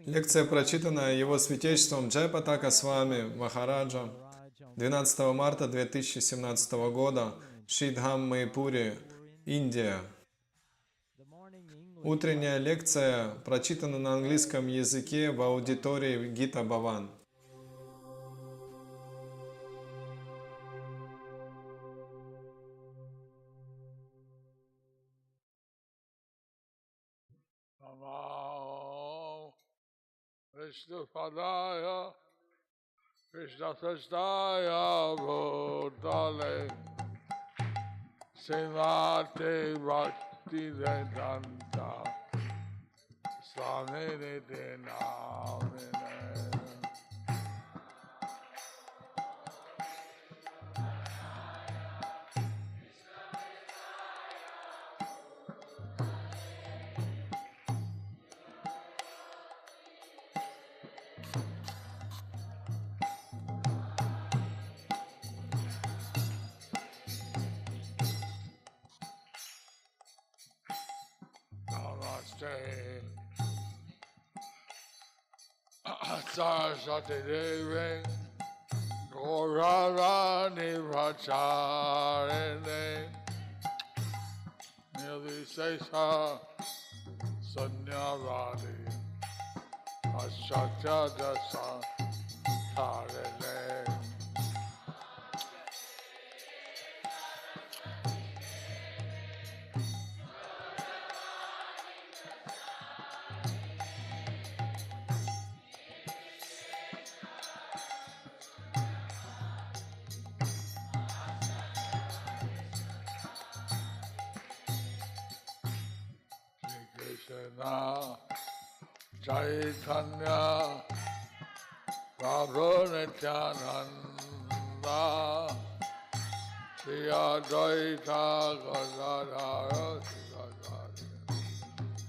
Лекция прочитана его святейшеством Джаяпатака Свами Махараджа 12 марта 2017 года в Шридхам Маяпуре, Индия. Утренняя лекция прочитана на английском языке в аудитории Гита Бхаван. Krishna Padaya, Krishna Prasthaya Bhutale, Srimati Bhakti Vedanta, Swami Niti Namine. Saraswati Devi, Gaura Purниму, Nirvisesha Sanyavadi, Ashatya Dasa Tarele. Chaitanya Prabhu Nityananda Shri Advaita Gadadhara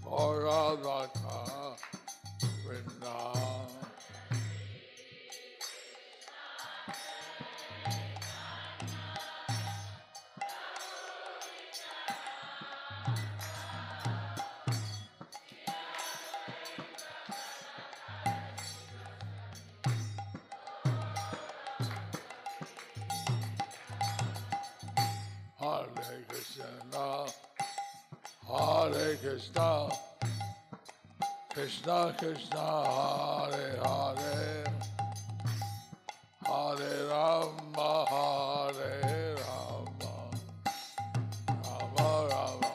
Gaura Bhakta Vrinda. Hare Krishna, Hare Krishna, Krishna Krishna, Hare Hare, Hare Rama, Hare Rama, Rama Rama,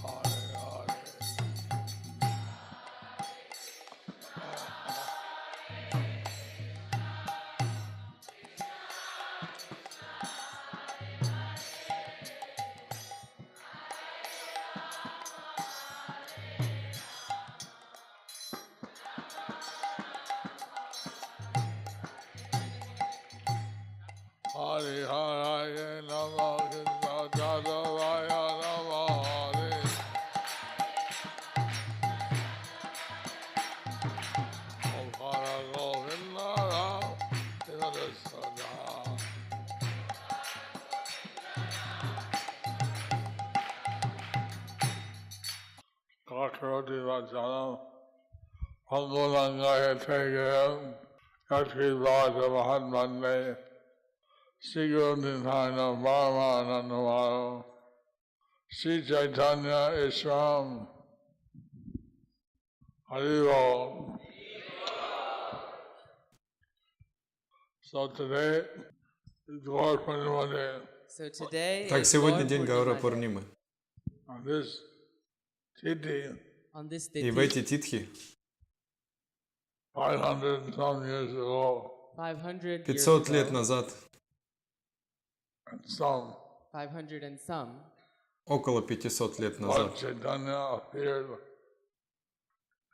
Hare Hare. Hare Hare Nama Krishna Jadavaya Nama Hare. Om Hara Govinda Ram Tinadasada. Kakaroti Vajanam Pangulangaya Tegayam Yatri Vaja Mahatmane Sri Guru Nityananda Paramanandavaro, Sri Chaitanya Ishram, Haribo. So today is Gauра Purниму day. Так, сегодня день Гаура Пурнимы. On this tithi, И в эти титхи 500 and some years ago, 500 лет назад, and some, 500 and some, около 500 лет назад, Lord Chaitanya appeared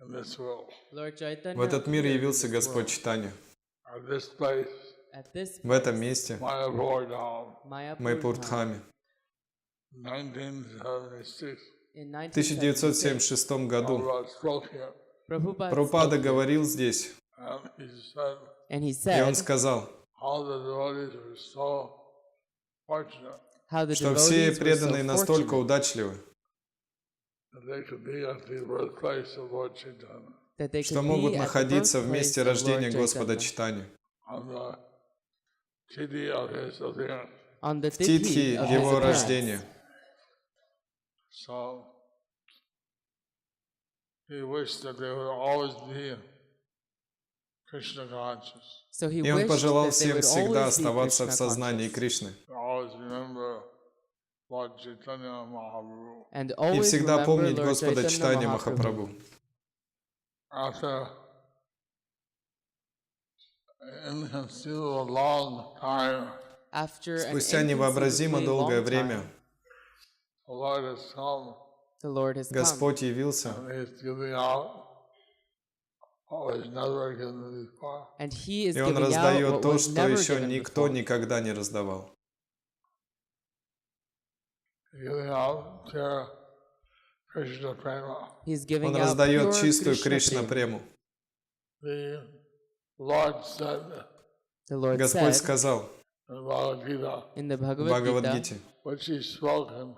in this world. Lord Chaitanya в этот мир appeared in явился this Господь world. Чайтанья. At this place, At this В этом place, месте, Mayapur Dham, Mаяпур, Майпурдхаме, 1976, in в 1976 году Prabhupada spoke here, Prabhupada Прабхупада spoke here, говорил здесь, and he said and he и он said сказал, how the devotees were so fortunate how the что все devotees were преданные so настолько fortunate удачливы, that they could be at the birthplace of Lord Chaitanya, that they что could могут be at the находиться в birthplace месте of Lord рождения Господа Chaitanya, Чайтани, on the tithi of his appearance. on the в титхи tithi of his Его appearance. рождения. So he wished that they would always be Krishna conscious, So he И Он wished пожелал that they всем would всегда always be оставаться в Krishna сознании conscious, Кришны always remember Lord Chaitanya Mahaprabhu. and и always всегда remember помнить Lord Господа Chaitanya Чайтани Mahaprabhu. Махапрабху. After an inconceivable long time, After an Спустя невообразимо inconceivably долгое long время time, the Lord has come the Lord has come, Господь явился, and He's giving out what was never given before. and he is и Он giving out раздает what то, was что never еще given никто before. никогда не раздавал. He's giving out pure Krishna prema. He's giving Он out раздает pure чистую Krishna Кришна prema. прему. The Lord said The Lord Господь said сказал in Bhagavad Gita, in the в Bhagavad Бхагавад-гите, Gita, which He spoke in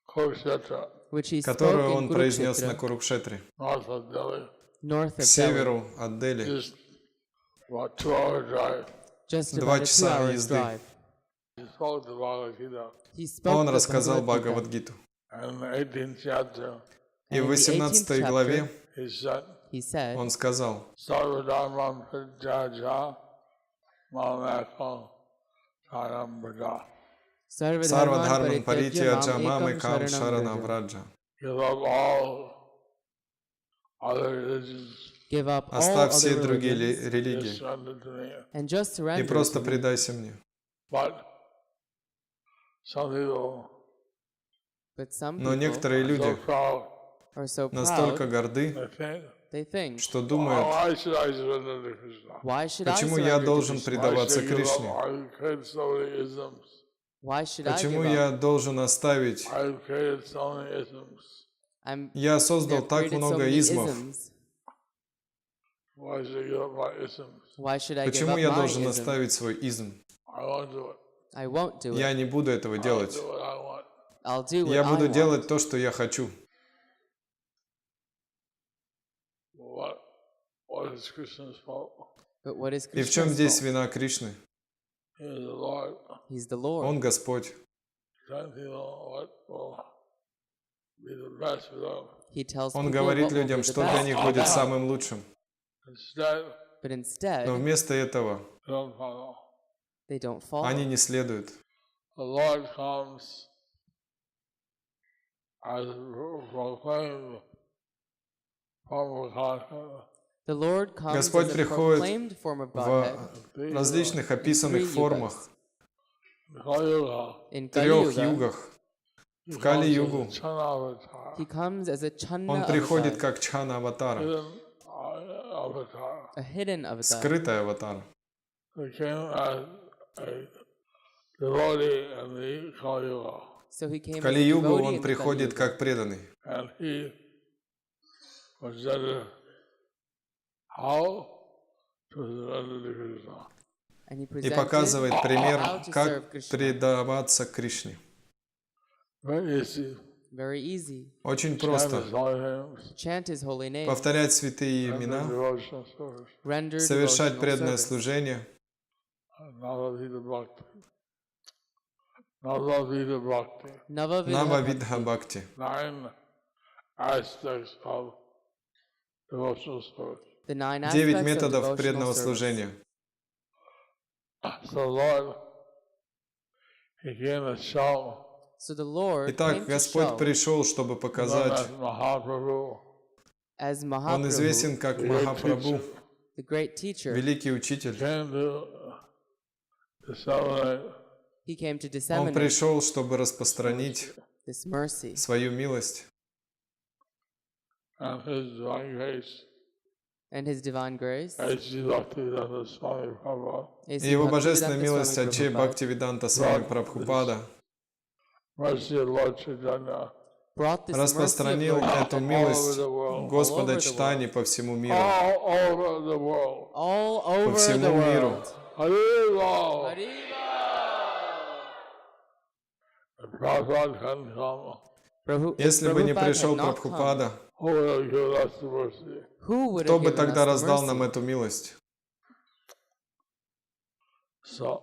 Kurukshetra, which he spoke которую in Он произнес на Kurukshetra, Курукшетре, north of Delhi, north к of Delhi, северу от Дели, just about 2-hour drive. just 2 about a часа 2-hour езды. drive. He spoke the Bhagavad Gita. He spoke Он the рассказал Bhagavad Gita. Бхагавад-гиту. And in the 18th chapter, И в And in the 18 18th главе He said, He said, Он сказал: Sarvadharman Prajaja Mamako Karam Braja. Сарвадхарман Sarvadharman паритьяджа Parityaja мамы Ekam кам Sharanam шарана Vraja. враджа. Give up all other religions. Give up all Оставь other все другие religions Just религии surrender to me. and just и surrender просто to me. предайся мне. But some people But some Но people некоторые are люди so proud. are so настолько proud, горды, They think, they think, что oh, думают: why should I surrender to Krishna? why should I почему я surrender to должен Krishna? Why предаваться should I give up? Кришне? I've created so many isms. Why should I Почему give я up? должен оставить? I've created so many isms. Я создал They've так created so много many измов. isms. Why should I give up my isms? Why should I give Почему up я my должен ism? оставить свой изм? I won't do it. I won't do Я it. не буду этого I'll делать. do what I want. I'll do what Я I буду want. делать то, что я хочу. What is Krishna's fault? But what is И в чем Krishna's здесь fault? вина Кришны? He is the Lord. He's the Lord. Он Господь. Telling people what will be the best for them. He tells Он people говорит what will be людям, the что для best них for будет them. самым лучшим. Instead, But instead, Но вместо этого they don't follow. they don't follow. они не следуют. The Lord comes as proclaimed form of Godhead. The Lord comes Господь as a приходит proclaimed form of В Godhead различных описанных three формах, Kali-yuga. in трех Kali-yuga. югах. He В Кали-югу comes as a Chana He comes as a Channa Он приходит avatar, как Чхана аватара, avatar. a hidden avatar. скрытый аватар. He came as a devotee in the Kali-yuga. So he came В as a Кали-югу devotee Он in приходит Kali-yuga. как преданный. And he presented how to surrender to Krishna. And he И presented показывает пример, how to как serve Krishna. предаваться Кришне. Very easy. Very easy. Очень Chant просто. his holy names. Chant his holy name. Повторять святые Render имена, devotional service. Render совершать devotional преданное service. служение, Navavida Bhakti. Navavida Bhakti. Navavidha Нававидха Bhakti. Бхакти. 9 aspects of devotional service. The 9 9 aspects of методов devotional преданного service. служения. So Lord, He came to show So the Lord came Итак, to Господь show пришел, чтобы them показать, as Mahaprabhu, as Он известен Mahaprabhu, как the great Махапрабху, teacher, the great teacher. великий учитель. came to disseminate He came to Он disseminate пришел, чтобы распространить this mercy свою милость and His divine grace. and His divine grace. A.C. Bhaktivedanta Swami Prabhupada A.C. и Его Bhaktivedanta божественная милость Swami Отчей Prabhupada Бхактивиданта Свами Прабхупада mercy of Lord Chaitanya brought this mercy of распространил Lord эту all Chaitanya милость over the world, Господа all over the Читани по всему миру. all over the world. all По over the всему миру. world. Haribo! Haribo! The Prabhupada can come Если бы не Prabhupada пришел had not Прабхупада, who will give us the mercy? who would кто have бы given тогда us the раздал нам mercy? эту милость? So,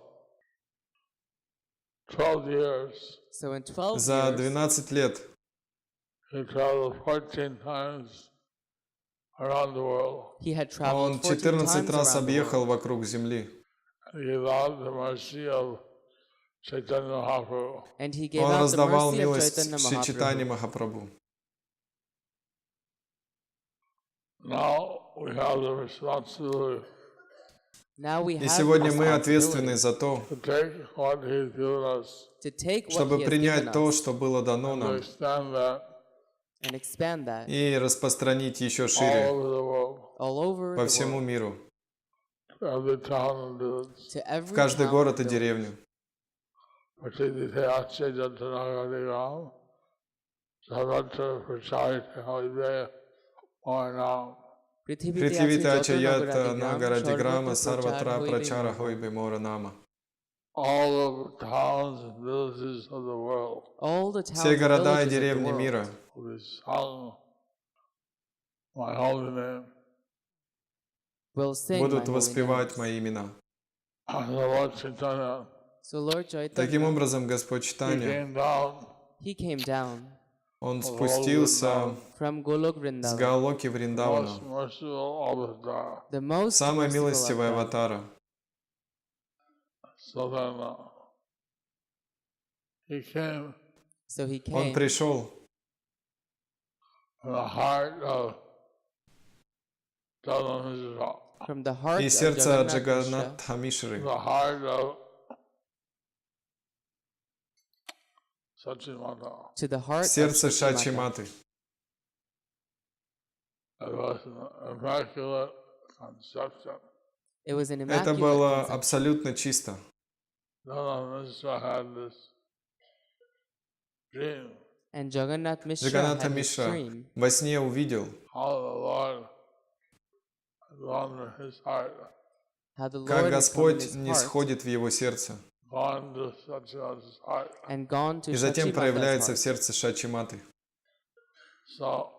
12 years, So in 12 За years, 12 лет he traveled 14 times around the world. he had traveled он 14 14 times раз around the объехал world. вокруг земли. And he allowed the mercy of Chaitanya Mahaprabhu. And he gave Он out the раздавал mercy of милость Chaitanya Шри Чайтаньи Mahaprabhu. Махапрабху. Now we have the responsibility Now we И have the сегодня мы ответственны responsibility за то, to take what he's given us to take what чтобы he has given принять то, us что было дано and to нам, extend that and expand that и распространить еще all шире over the world, all over по the всему world, миру, to every town and village. to в every каждый town город and и village. деревню. Prithivite Притивита Jatanagaradigram, Нагарадиграма Sarvatra Сарватра Prachar Прачара Hoibe Хойбе Мора Нама. All the towns and villages of the world All the towns Все and города и villages of the деревни world мира will be sung my holy name. will sing my будут holy воспевать names. мои имена. And the Lord Chaitanya, So Lord Таким Chaitanya, образом, Господь he Чайтанья, came down he came down Он from спустился from Golok с Vrindavan, Гаолоки the Вриндавана, most merciful avatar. the most самая merciful милостивая avatar. аватара. So then he came So he Он came пришел from the heart of Jagannath, from the heart из of сердца Jagannath Mishra, Джаганнатха Мишры, the heart of Sachimata. to the heart в of сердце Shachimata. Шачи Маты. It was an immaculate conception. It was an Это immaculate было conception. абсолютно чисто. Jagannath Mishra had this dream And Jagannath Mishra Джаганнатха had this Мишра dream во сне увидел, how the Lord had gone to his heart, how the Lord как had come in Господь his не heart сходит в его сердце, gone to Sachimata's heart. and gone to и затем Shachimata's проявляется в heart. сердце Шачи Маты. So,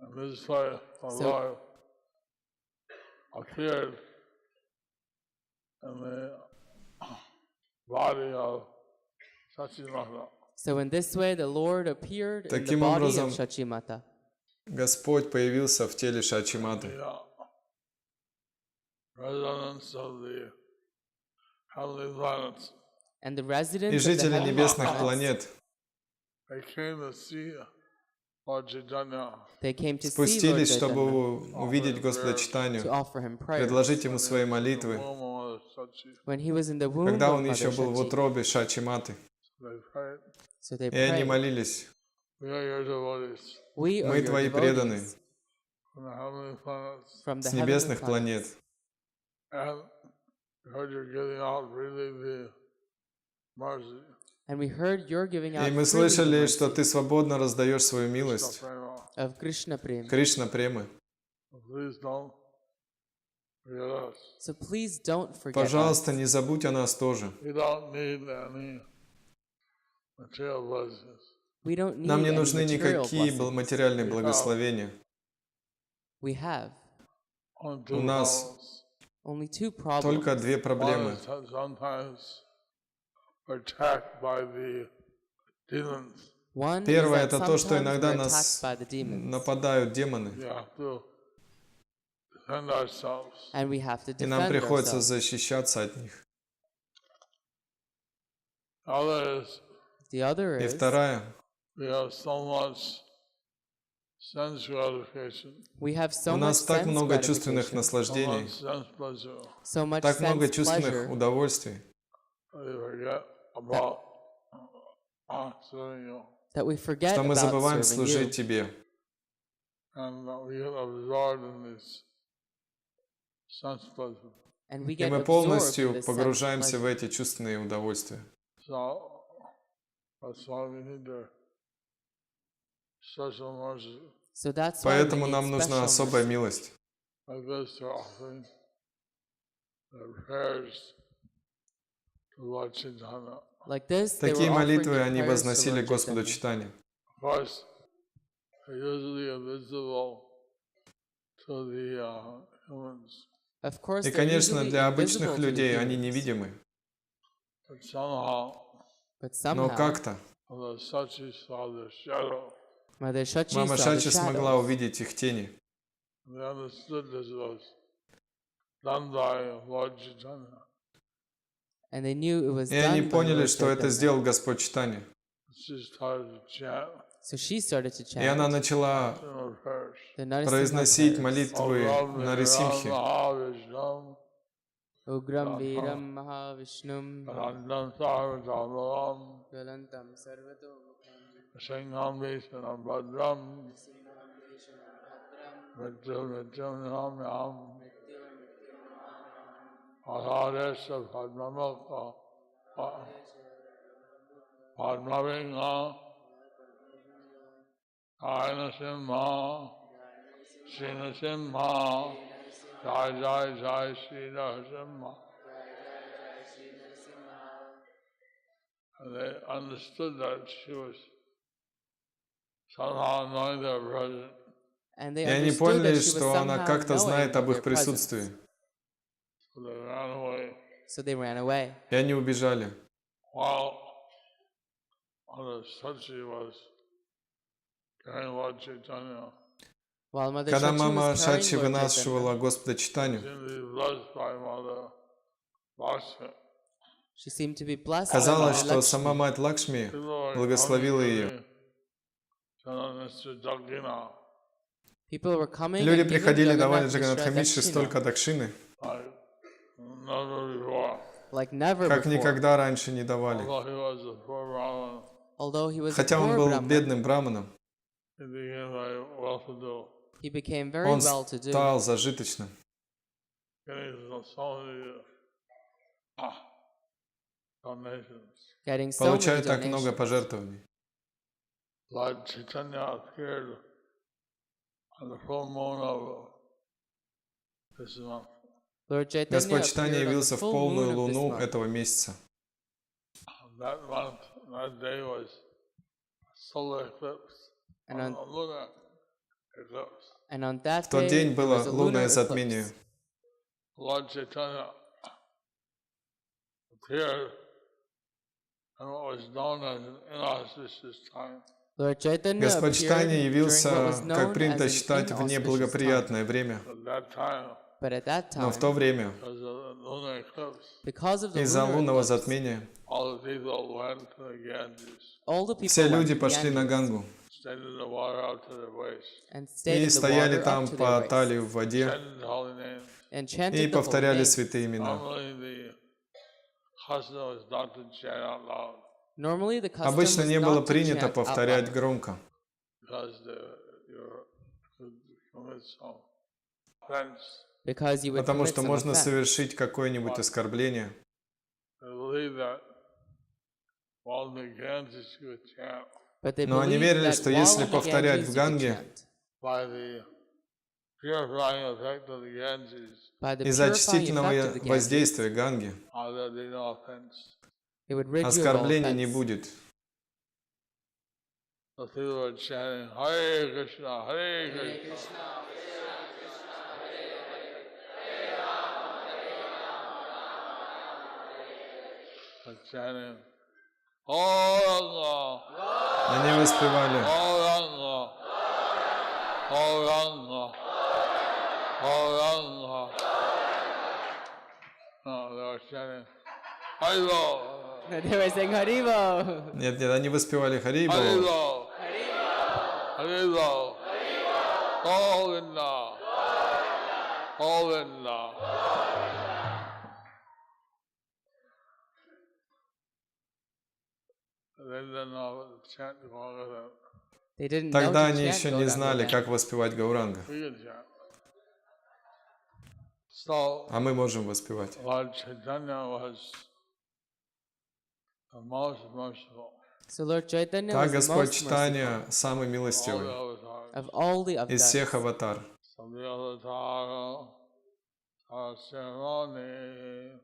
in this way, the So- Lord appeared in the body of Sachimata. So in this way, the Lord appeared in the Таким body образом, of Shachimata. Господь появился в теле Шачи Маты. The residents of the heavenly planets, And the И residents of the жители heavenly небесных planets, планет they came to see Lord Chaitanya. they came to see Lord спустились, Chaitanya, чтобы увидеть Господа to Чайтанью, offer him prayers. предложить Ему свои in the молитвы, womb of Sachi. When he was in the womb когда of Он Mother еще был в Shachi. утробе Шачи Маты. They prayed, So they И они prayed, молились: we are your devotees we are мы your Твои преданные devotees from the heavenly planets. from the с heavenly небесных planets. планет. And we heard you're giving out really the mercy. And we heard you're giving out И мы freely the слышали, что mercy Ты свободно раздаешь свою Krishna милость, Prema. of Krishna Prem. Кришна Премы. Please don't forget us. So please don't forget Пожалуйста, us. не забудь о нас тоже. We don't need any material blessings. We don't need Нам не any нужны material никакие blessings. материальные благословения. We have Only У two нас problems. only two problems. только две One проблемы. is that sometimes we're attacked by the demons. One is Первое — that это то, что sometimes иногда we're нас attacked by the demons, нападают демоны, We have to defend ourselves. and we have to и нам defend приходится ourselves. защищаться от них. Other is The other И is вторая — we have so much sense gratification, we have so у much нас так sense много чувственных gratification, so наслаждений, much sense pleasure, so much так много sense чувственных pleasure удовольствий, that we forget about serving you. that we forget что мы about забываем serving служить you, Тебе. And we get absorbed in this sense pleasure. and we И get мы absorbed in полностью this sense погружаемся в pleasure. эти чувственные удовольствия. So that's why we need the special mercy. So that's why we Поэтому need нам нужна special особая mercy. милость. Like this, they're offering their prayers to Lord Chaitanya. Like this, they Такие were offering молитвы their они prayers to возносили Lord Господу Chaitanya. Чайтанье. course, they're usually invisible to the humans. Of course, И, they're конечно, usually для invisible обычных to the людей они humans. невидимы. But somehow, But Но somehow, как-то the Sachi saw their shadow. Mother Shachi Мама saw the Шачи смогла shadows. увидеть их тени. They understood this was done by Lord Chaitanya. And they knew it was И они done by поняли, Lord что это Chaitanya. сделал Господь Чайтанья. She started to chant So she started to И она chant начала similar prayers. the Narasimha произносить prayers. молитвы Нарисимхи. Ugram Viram Mahavishnum Anandam Sarvadamalam Galantam Sarvatomukam Singam Vishanam Bhadram Mrityum Mrityum Namyam Adharesha Padmamukha Padmavinga Ayana Simha Sina Simha Jai Jai Jai Sri Narasimha. And they understood that she was somehow knowing their presence. And И they они understood поняли, that she was что она somehow как-то knowing знает об their их присутствии. presence. So they ran away. So they ran away. И они убежали. While Mother Sachi was carrying Lord Chaitanya, While Mother Когда Shachi мама was carrying Шачи Lord вынашивала Chaitanya, Господа Чайтанью, seemed to be blessed by Mother Lakshmi. she seemed to be blessed by казалось, Mother что сама Lakshmi. мать Лакшми People were благословила coming to ее. me, telling Mr. Dagina, People were coming Люди and giving приходили, давали Jagannath Джаганнатха Mishra Мишре столько Dakshina дакшины, like never before. like never как before. никогда раньше не давали. Although he was a poor Brahmin, Although he was a Хотя он poor был Brahman, бедным браманом, he became very well-to-do. he became very он well-to-do, стал зажиточным, Getting so many donations. getting so many получая так много donations. пожертвований. Lord Chaitanya appeared on the full moon of this month. Lord Chaitanya Господь Чайтанья appeared on the явился в full полную moon of this луну month. этого месяца. That month, that day was solar eclipse, And a on, lunar eclipse. and on that В тот day, день there было was a лунное lunar затмение. eclipse. Lord Chaitanya appeared in what was known as an inauspicious time. Lord Chaitanya Господь appeared Чайтанья during what явился, was как known принято as an считать, в inauspicious time. неблагоприятное время. At that time, But at that Но в то time, время, because of the lunar eclipse, because of the из-за lunar лунного eclipse, затмения, all the people went to the Ganges, all the people все went люди to пошли на Ganges Гангу stayed in the water up to their waist, and stayed и in the стояли water там up to their по waist талию в воде chanted the holy names. and и chanted the holy повторяли names. святые имена. Normally, the custom was not to chant out loud Normally, the custom Обычно was не было not to принято chant out повторять loud громко, because you could commit some offense. because you would потому commit что some можно offense. совершить какое-нибудь оскорбление. They believe that while the Ganges you would chant But they Но они believed верили, that что while если in the повторять Ganges в you could Ганге, chant. by the purifying effect of the Ganges, By the из-за purifying очистительного effect of the Ganges, воздействия Ганги, there'd be no offense. it would rid you of all оскорблений не offense. будет. So people were chanting Hare Krishna, Hare Krishna. And chanting Gauranga, Они воспевали Gauranga, Gauranga, Gauranga. No, they were chanting Haribo, They were saying Haribo. Нет, нет, они воспевали Харибо, Haribo, Haribo, Govinda, Govinda. They didn't know the chant Gauranga. They didn't know Тогда to они chant еще не знали, Gauranga. как воспевать Гауранга, We can chant. So, а мы можем воспевать. Lord Chaitanya was the most merciful So Lord Chaitanya Так was the Господь most Чайтанья merciful самый of all the милостивый avatars. of all the из всех avatars. аватар. So the avatar ceremony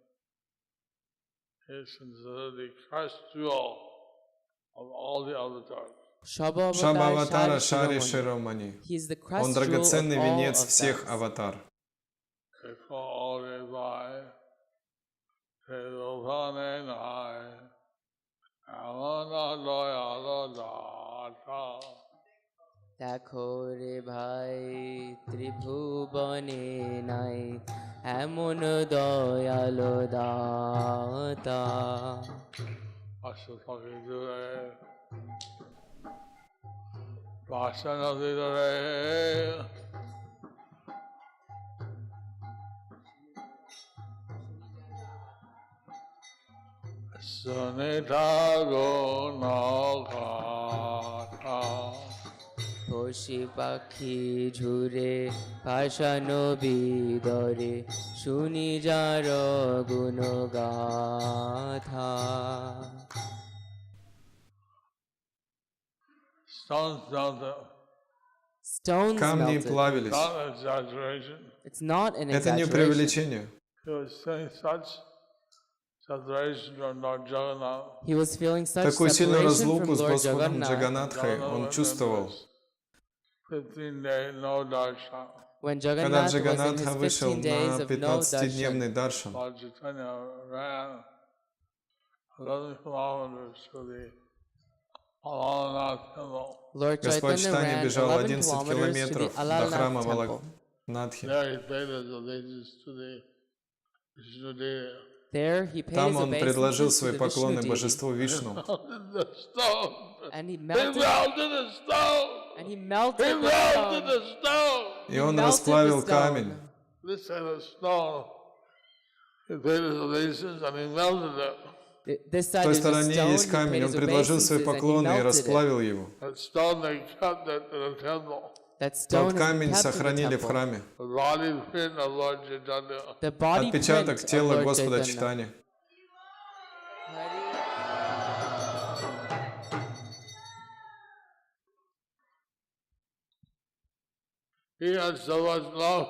is considered the first jewel of all the avatars. Шабаватара Шари Широмани. He is the Он crest драгоценный jewel of all венец of всех them. аватар. দেখো রে ভাই ত্রিভুবনে নাই এমন দয়ালো দাতা পশি পাখি ঝুরে ভাসানো বিদরে শুনি যার গুণগাথা Stones Камни melted. плавились. It's not an Это не exaggeration. преувеличение. He was feeling such Такую сильную separation разлуку from с Lord Господом Jagannath Джаганатхой он чувствовал. when Когда Jagannath was in Джаганатха his вышел 15 days на of no 15-дневный darshan. Darshan. Lord Господь Chaitanya Чайтанья ran бежал 11 11 kilometers to the километров до Alalnath храма temple. Валакнатхи. There he pays Там он предложил obeisances to свои the поклоны Vishnu deity. божеству Вишну. And he melted the stone. И он расплавил камень. This В side той is a стороне stone, есть he камень. paid Он his предложил свои obeisances and he поклоны и melted it. расплавил его. That stone Тот has been камень kept in the сохранили в temple. храме. The body Отпечаток print of тела Lord Господа Chaitanya. Чайтаньи. He had so much love.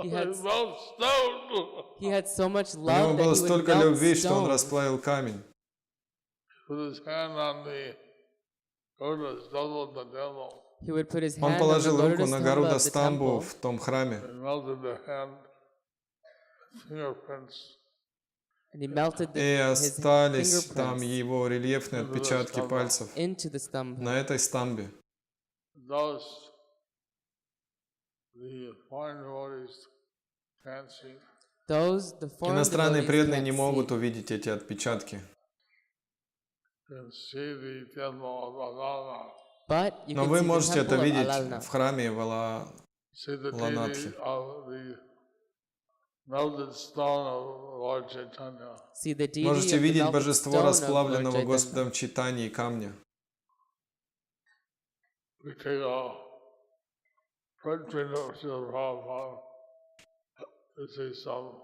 He had- He melted stone. He had so much У love него that было he would столько melt любви, что он stone. расплавил камень. Put his hand on the lotus double of the devil. He would put his Он hand on the положил руку lotus на stamba Гаруда of the Стамбу temple, в том храме. And melted the hand fingerprints. and he melted И his остались там fingerprints его рельефные отпечатки пальцев into the stamba. на этой стамбе. Those the foreign devotees can't see. Those the foreign Иностранные devotees преданные can't не see. могут увидеть эти отпечатки. Can see the temple of Alana. But you Но can вы see the можете это temple of видеть Alalna. в храме Вала. See the Lanathi. deity of the melted stone of Lord Chaitanya. See the deity Можете of the видеть melted божество stone of Lord расплавленного Chaitanya. Господом Чайтаньи камня. We take a footprint of Srila Prabhupada. This is some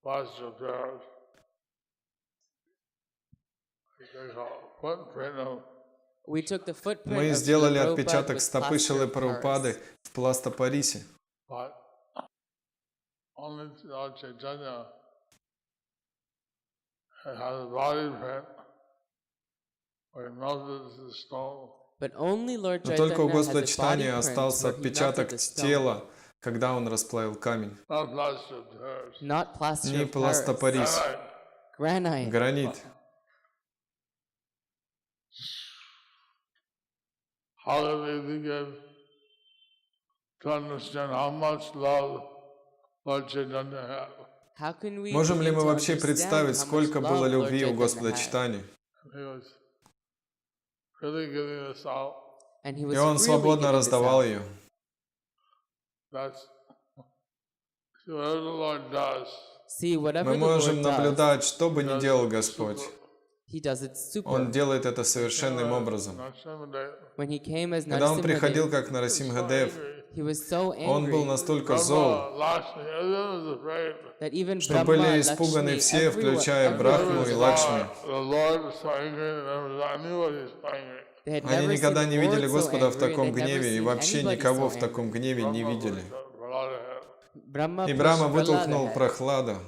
plaster of Paris. We take a footprint of We took the footprint Мы of сделали Srila Prabhupada отпечаток with стопы plaster Шрилы of Прабхупады Paris. в Пластопарисе. but only Lord Chaitanya has a body print where he melted the stone. But only Lord Но только у Chaitanya has Господа a body Чайтаньи print остался where he melted отпечаток the stone. тела, когда он расплавил камень. Not plaster of Paris. Not plaster Не of Paris. Пластопарис, Granite. гранит. How do we begin to understand how much love Lord Chaitanya had? How can we Можем ли begin мы to вообще understand представить, how much сколько love было Lord любви у Chaitanya Господа had? Чайтаньи? He was really giving us out. And he И was он freely свободно giving this раздавал out. That's ее. whatever the Lord does. See, whatever Мы the можем Lord does, наблюдать, что бы ни does делал it Господь. super. he does it super. Он делает это совершенным образом. When he came as Когда он приходил Narasimhadev, как Нарасимхадев, he was so он был angry настолько зол, that even что Brahma, были испуганы Lakshmi, все, включая everyone Брахму и was Лакшми. They had Они never никогда seen не the видели Lord so Господа в angry, and таком they'd never гневе, и seen вообще anybody никого so в таком angry. гневе не видели. Brahma И pushed Брахма Prahlada вытолкнул ahead. Прохлада.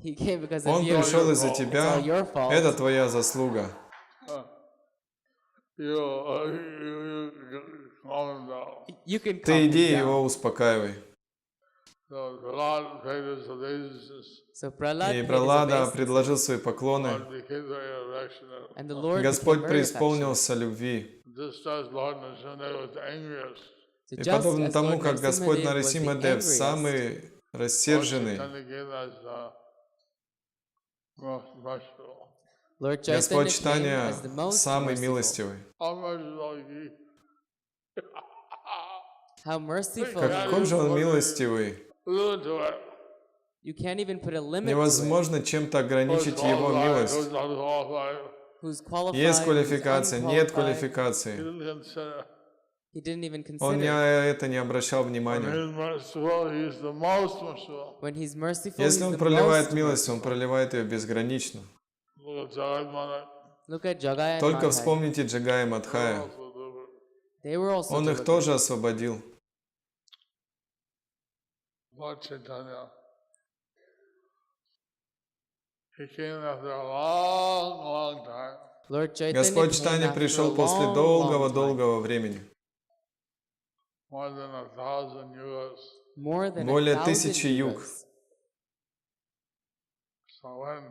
He came because of Он you. пришел из-за It's тебя, all your fault. это твоя заслуга. you calm him down. You can calm Ты him иди и down. его успокаивай. So Prahlad paid his obeisances, So Prahlad И paid his Пралада obeisances, предложил свои поклоны. Lord became very affectionate. and the Lord Господь became very affectionate. преисполнился любви. Just as Lord Nrsimha was the angriest, So И just подобно as тому, Lord как Господь Narasimhadev was the Нарисимадев angriest, самый Lord рассерженный, Chaitanya gave us most merciful. Lord Chaitanya Господь came Читания as the most самый merciful. милостивый. How merciful he How merciful Какой he же is. Он милостивый! Limit to it. You can't even put a limit to it. Невозможно чем-то ограничить Who's Его qualified, милость. who's unqualified. Who's qualified, Есть who's квалификация, нет unqualified. He квалификации. didn't consider. He didn't even Он consider. на это не обращал When внимания. he's merciful, he's the most merciful. When he's merciful, Если he's Он the проливает most милость, Он merciful. проливает ее безгранично. Look at Jagadmana. Look at Jagai and Только Madhai. вспомните Джагая и Мадхая. They were also Он их delivered. тоже освободил. Lord Chaitanya. He came after a long, long time. Lord Chaitanya Господь came Читания after a пришел после long, long time. долгого-долгого времени. More than 1,000 years. More than Более 1,000 1000 юг. yugas. So when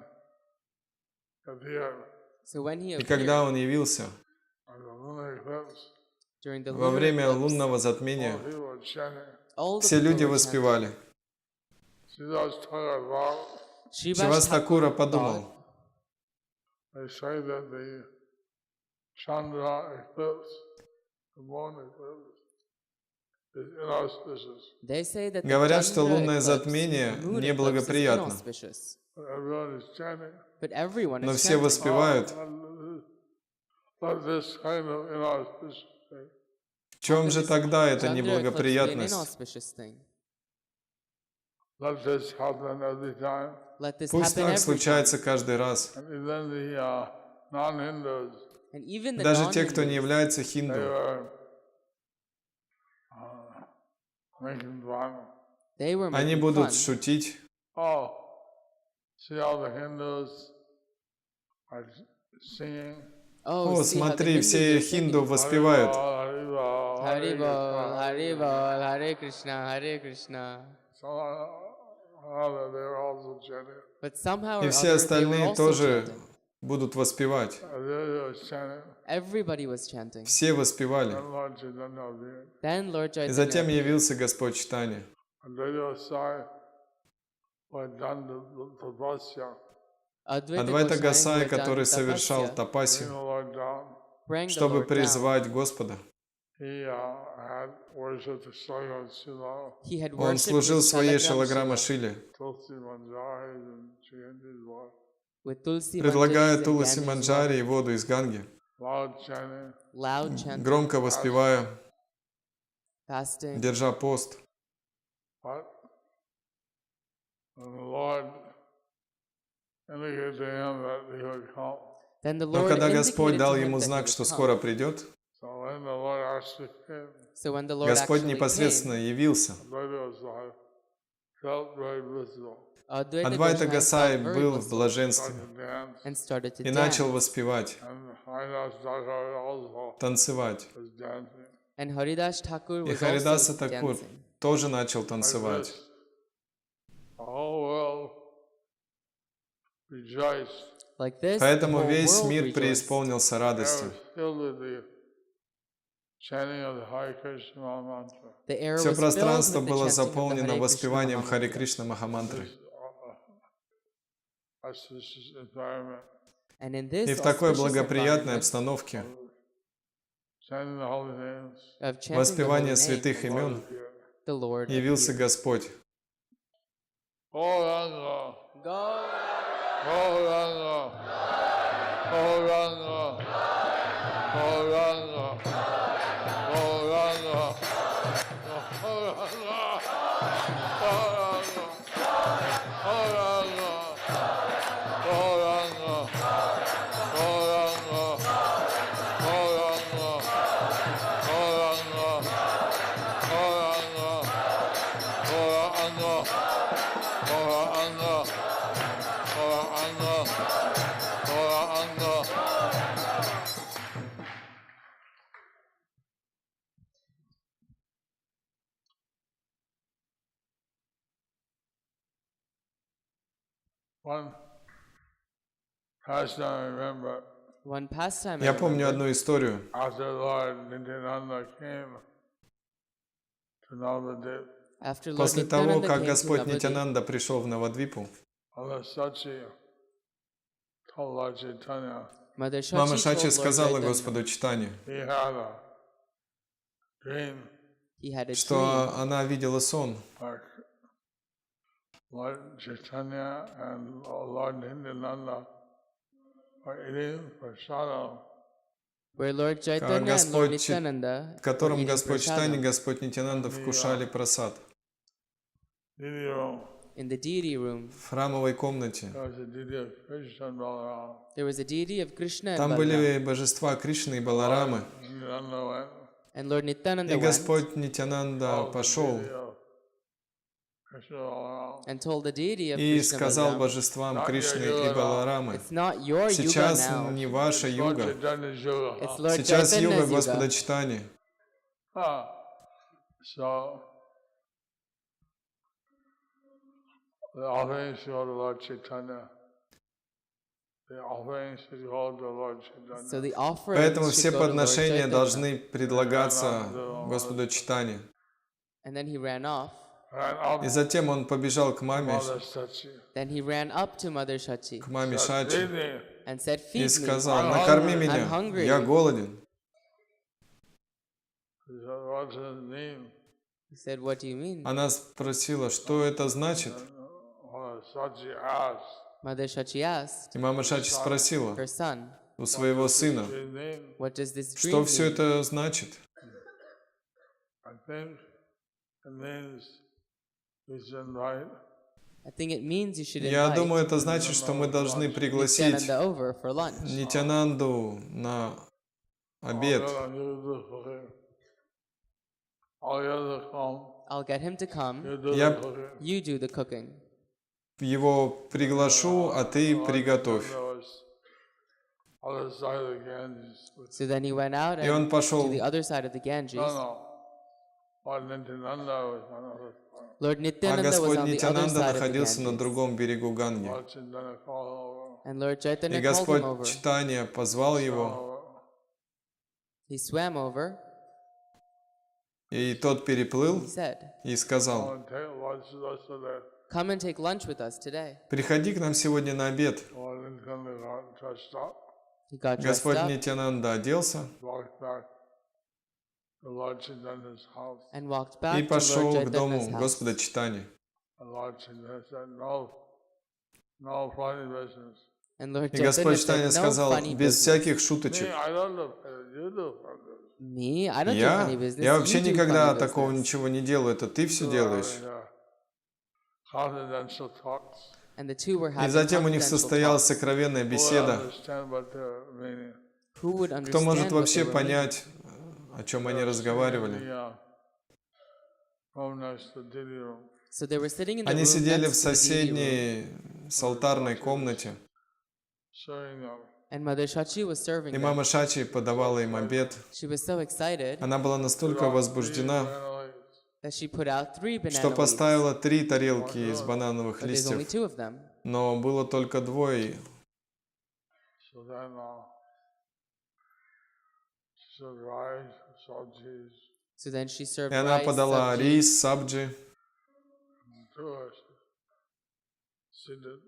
he appeared So when he И когда appeared Он явился on the lunar eclipse, during the во lunar время eclipse, лунного all затмения, people were chanting. all the все people люди were воспевали. Siddhartha Thakur thought, chanting. Шивас Такура thought подумал, they say that the Chandra eclipse, the moon eclipse, is inauspicious. They say that the говорят, что Chandra лунное eclipse, затмение the moon eclipse is неблагоприятно, inauspicious. But everyone is chanting. But everyone но is все chanting. воспевают. But this kind of inauspicious thing. В чем же тогда эта Chandra eclipse be an неблагоприятность? inauspicious thing. Let this happen every time. Let this Пусть happen так every случается time. каждый раз. And even the non-Hindus, And even the Даже те, кто не non-Hindus, является they хинду, were making fun. they were они making будут fun. шутить. Oh, see how the Hindus are singing. Oh, О, see how the смотри, Hindus все are хинду singing. воспевают. Hari Bol, Hari Bol, Hare Krishna, Hare Krishna. So they were also chanting. But somehow or И все other, they were остальные also тоже chanting. будут воспевать. They were chanting. Everybody was chanting. Все воспевали. Then Lord Chaitanya appeared. Then Lord И Chaitanya затем appeared. явился Господь Читания. And they Gosai who had done the tapasya, Адвайта Gosai, Гасай, who had done который совершал tapasya, bring тапасию, the Lord down. bring the чтобы Lord down. призвать Господа. He had worshipped the Sangha Sila, He had Он worshipped служил with своей Shalagram шалаграма Shila, Шиле, Tulsi Manjari, and Chiyanti's wife. with Tulsi предлагая Manjaris and Туласи Ganges Манджари и water, воду из Ганги, Loud chanting, loud chanting, громко воспевая, fasting. держа пост. but when the Lord indicated to him that he would come. Then the Но Lord когда Господь indicated дал to him ему that he знак, would что come. скоро придет, So when the Lord actually came, So when the Lord Господь actually непосредственно came, явился. Advaita Gosai felt very blissful. Адвайта Gosai Гасай felt very был в blissful блаженстве Started to dance, and started to и dance. начал воспевать, and Haridas Thakur also танцевать. was dancing. And Haridas Thakur И was Харидаса also Такур dancing. тоже начал Like танцевать. this, the whole world rejoiced. Like this, the Поэтому whole весь world мир rejoiced. преисполнился They радостью. were filled with the chanting of the Hare Krishna mantra. The air Все was пространство filled with the было chanting of the заполнено Hare Krishna воспеванием Харе Mahamantra. Кришна Махамантры. This auspicious environment, And in И this в такой auspicious благоприятной environment обстановке chanting the holy names, of chanting the воспевания holy святых name, имен appeared. the Lord явился appeared. Господь. Gauranga, Go, Gauranga, Gauranga, Gauranga, Gauranga, One pastime I remember, One pastime I Я помню remember, одну историю. after Lord Nityananda came to Navadip, after Lord После того, Nityananda как came to Господь Navadip, Нитянанда пришел в Навадвипу, Mother Sachi told Lord Chaitanya Mother Мама Shachi Шачи told Lord сказала Chaitanya Господу Читанию, he had a dream he had a что dream она видела сон, like Lord Chaitanya and Lord Nityananda were eating prasadam. where Lord как Chaitanya and Lord Господь, Nityananda в were котором eating Господь Читания и prasadam Господь Нитянанда вкушали прасад. Didi room. in the deity room. В храмовой комнате. There was a deity of Krishna and Balaram. There was a deity of Krishna and Там Balaram. были божества Кришны и Баларамы. Nityananda went, And Lord Nityananda И went Господь Нитянанда told the пошел deity of Krishna Balaram, and told the deity of и Krishna сказал Balaram, божествам Not Кришны your и yoga. Баларамы, it's not your yuga сейчас now, не ваша it's Lord юга, Chaitanya's yoga. it's Lord сейчас юга Chaitanya's Господа yuga. Читания. So the offerings go to Lord Chaitanya. The offerings should go to Lord Chaitanya. So the Поэтому offerings все should go to Lord подношения Chaitanya. должны предлагаться Господу Читанию. And then he ran off. Ran up И затем он побежал к to маме, Mother Sachi. Then he ran up to Mother Shachi к маме Said, Шачи "Didi, and said, и feed me. сказал: I'm накорми hungry. меня, I'm hungry. я голоден. he said, what's his name? He said, what do you mean? Она спросила, что это значит. Mother Sachi asked, Mother Shachi asked И мама Шачи спросила her son, у своего сына, his name. what does this что dream все mean? это значит. I think it means we should invite I think it means you should Я invite думаю, это значит, что мы должны пригласить Nityananda over for lunch. Нитянанду на обед. All the other come. I'll get him to come. You do Я the cooking. You do the cooking. его приглашу, а ты prиготовь. Other side of the Ganges. So then he went out И он and пошел, to the other side of the Ganges. No. Lord Nityananda was on the other side. Lord а Nityananda was Господь on the other Нитянанда side of the находился на Ganges. другом берегу Ганги. Lord Chaitanya called over. And Lord И Chaitanya called him Господь over. Читания позвал его, So, He swam over. и тот переплыл He said, и сказал: I'll take lunch with us today. come and take lunch with us today. приходи к нам сегодня на обед. Lord Nityananda got dressed up, He got dressed Господь up Нитянанда оделся walked back to Lord Chaitanya's house. and walked и back to Lord пошел к Chaitanya's дому house. Господа Читания. And Lord Chaitanya said, no funny business. And Lord И Господь Chaitanya Читания said, no сказал: funny без business. всяких Me, шуточек. I don't do funny, you do funny. Me? I don't do funny business. Я вообще You do никогда funny такого business. ничего не делаю, это ты все делаешь. Confidential talks. And the two were И having затем у них confidential состоялась talks. сокровенная Who would беседа. understand what their meaning? Who would Кто может understand what вообще they were meaning? понять, о чем они разговаривали? Room next to Didi room. So they were sitting in the Они room сидели в next to the deity room, соседней с алтарной комнате, Showing them. and Mother Shachi was serving и them. мама Шачи подавала им обед. She was so excited Она была настолько возбуждена, that she put out 3 banana что leaves, поставила 3 тарелки из банановых but there's only листьев, 2 of them. но было только 2. So then, she said rice, sabjis, So then she served И она rice, подала sabji, рис, сабджи, to us. Seated.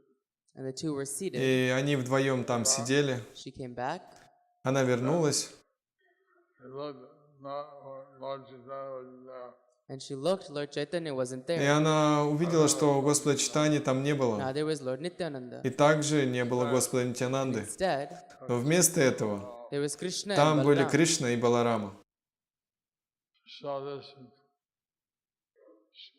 and the 2 were seated. и они вдвоем там сидели. She came back, Она вернулась, They looked, not Lord Chaitanya was there. and she looked. Lord Chaitanya wasn't и there. она увидела, что Господа Читания там не было. Now there was Lord Nityananda. И также не было Господа Нитянанды. Instead, Но вместо этого there was Krishna and там были Balaram. Кришна и Баларама. She saw this and she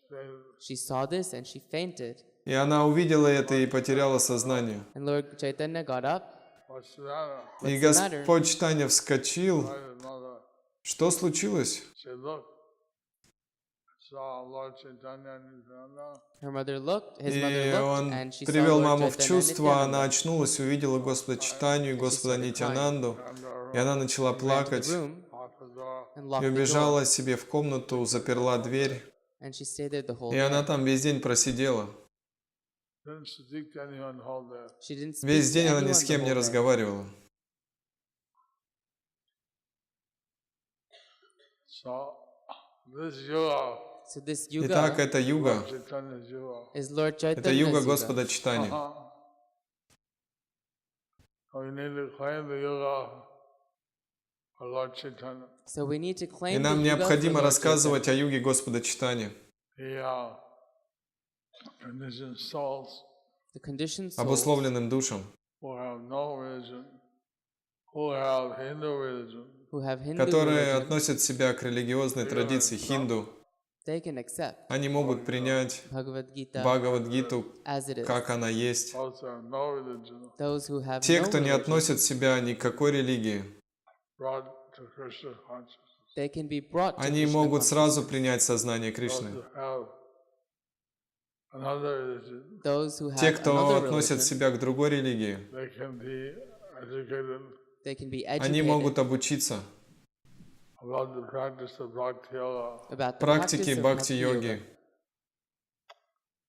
She saw this and she fainted. И она увидела это и потеряла сознание. And Lord Chaitanya got up. what's the matter? И What's the matter? Господь Читания вскочил. Invited mother. Что случилось? She looked, saw Lord Chaitanya and Nityananda. Her mother looked, his И mother looked, он and she saw привел Lord маму в Chaitanya and чувство, она Nityananda. очнулась, увидела Господа Читанию и Господа Нитянанду, и она начала Ran to the плакать, room Locked the door. and и locked the door. убежала себе в комнату, заперла дверь, And she stayed there the whole и она day. там весь день просидела. didn't speak to anyone whole day. She didn't speak Весь to день она ни anyone с the кем не whole day. разговаривала. So this yoga So this Итак, yuga это юга. Chaitanya's yoga. is Lord Это юга Chaitanya's yuga. Господа Чайтани. We need to claim the yoga of Lord Chaitanya. So we need to И claim the нам yuga for необходимо Lord рассказывать о Chaitanya. юге Господа Чайтани, The conditioned souls The conditioned souls обусловленным душам, who have no religion, who have Hindu religion, who have Hindu которые religion, относят себя к религиозной традиции хинду. they can accept Они могут принять Bhagavad Gita Бхагавад-гиту, as it is. как она есть. those who have no religion, Those who have Те, no кто не religion, относит себя ни к какой религии, brought to Krishna consciousness. they can be brought to они Krishna могут сразу consciousness. принять сознание Those Кришны. who have another religion, Those who Те, have кто another относят religion, себя к другой религии, they can be educated they can be они educated могут обучиться about the practice of Bhakti Yoga. about the практике practice of бхакти-йоги.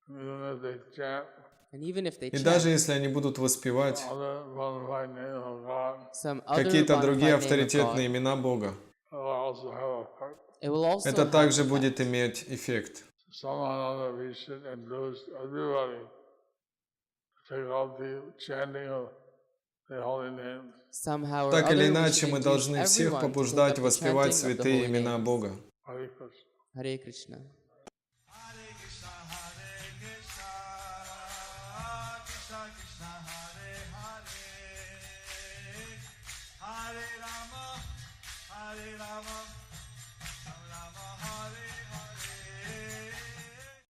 Even if they chant And even if they И даже chant если они будут воспевать other one name of God, some other какие-то другие bona fide name of авторитетные God, имена Бога, it will also have effect. it will also это have также effect. будет иметь эффект. Somehow or another we should induce everybody to take up the chanting of the holy names. Somehow or Так или other, we иначе, should мы induce должны всех everyone to take побуждать up the воспевать chanting of the святые holy имена names. Бога. Hare Krishna. Hare Krishna. Hare Krishna, Krishna Krishna, Hare Hare, Hare Rama,